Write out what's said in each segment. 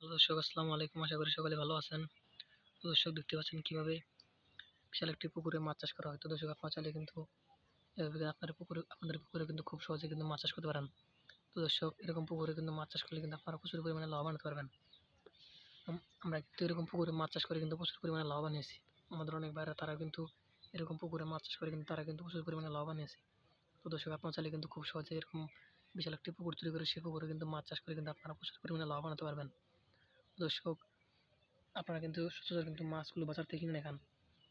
Hello দর্শক, আসসালামু আলাইকুম। আশা করি সকলে ভালো আছেন। তো দর্শক, দেখতে পাচ্ছেন কিভাবে বিশাল একটি পুকুরে মাছ চাষ করা হয়। তো দর্শক, আপনারা চাইলে কিন্তু এভাবে আপনাদের পুকুরে কিন্তু খুব সহজে কিন্তু মাছ চাষ করতে পারেন। তো দর্শক, এরকম পুকুরে কিন্তু মাছ চাষ করলে কিন্তু আপনারা প্রচুর পরিমাণে লাভবান হতে পারবেন। আমরা কিন্তু এরকম পুকুরে মাছ চাষ করে কিন্তু প্রচুর পরিমাণে লাভবান হয়েছি। আমাদের অনেক ভাইরা তারা কিন্তু এরকম পুকুরে মাছ চাষ করে কিন্তু তারা কিন্তু প্রচুর পরিমাণে লাভবান হয়েছে। তো দর্শক, আপনারা চাইলে কিন্তু খুব সহজে এরকম বিশাল একটি পুকুর তৈরি করে সেই পুকুরে কিন্তু মাছ চাষ করে কিন্তু আপনারা প্রচুর পরিমাণে লাভবান হতে পারবেন। দর্শক, আপনারা কিন্তু সচরাচর কিন্তু মাছগুলো বাজার থেকে কিনে খান।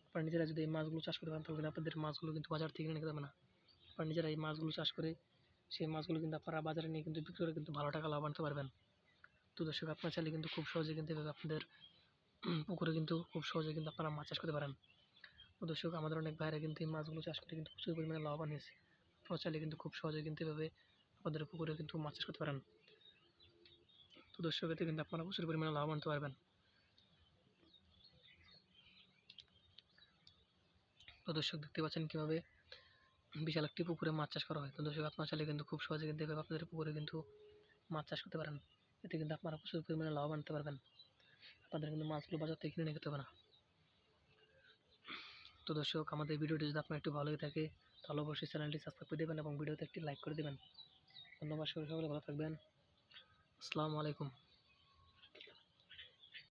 আপনারা নিজেরা যদি এই মাছগুলো চাষ করতে পারেন তাহলে কিন্তু আপনাদের মাছগুলো কিন্তু বাজার থেকে কিনে নিতে হবে না। আপনারা নিজেরা এই মাছগুলো চাষ করে সেই মাছগুলো কিন্তু আপনারা বাজারে নিয়ে কিন্তু বিক্রি করে কিন্তু ভালো টাকা লাভ আনতে পারবেন। তো দর্শক, আপনারা চাইলে কিন্তু খুব সহজে কিন্তু এভাবে আপনাদের পুকুরে কিন্তু খুব সহজে কিন্তু আপনারা মাছ চাষ করতে পারেন। তো দর্শক, আমাদের অনেক ভাইরা কিন্তু এই মাছগুলো চাষ করে কিন্তু প্রচুর পরিমাণে লাভবান হয়েছে। আপনারা চাইলে কিন্তু খুব সহজে কিন্তু এভাবে আপনাদের পুকুরে কিন্তু মাছ চাষ করতে পারেন। তো দর্শক, এতে কিন্তু আপনারা প্রচুর পরিমাণে লাভ আনতে পারবেন। তো দর্শক, দেখতে পাচ্ছেন কীভাবে বিশাল একটি পুকুরে মাছ চাষ করা হয়। তো দর্শক, আপনারা চাইলে কিন্তু খুব সহজে কিন্তু এভাবে আপনাদের পুকুরে কিন্তু মাছ চাষ করতে পারেন। এতে কিন্তু আপনারা প্রচুর পরিমাণে লাভ আনতে পারবেন। আপনাদের কিন্তু মাছগুলো বাজার থেকে কিনে নিয়ে যেতে হবে না। তো দর্শক, আমাদের ভিডিওটি যদি আপনার একটু ভালো লেগে থাকে তাহলে অবশ্যই চ্যানেলটি সাবস্ক্রাইব করে দেবেন এবং ভিডিওতে একটি লাইক করে দেবেন। ধন্যবাদ। সকলে ভালো থাকবেন। আসসালামু আলাইকুম।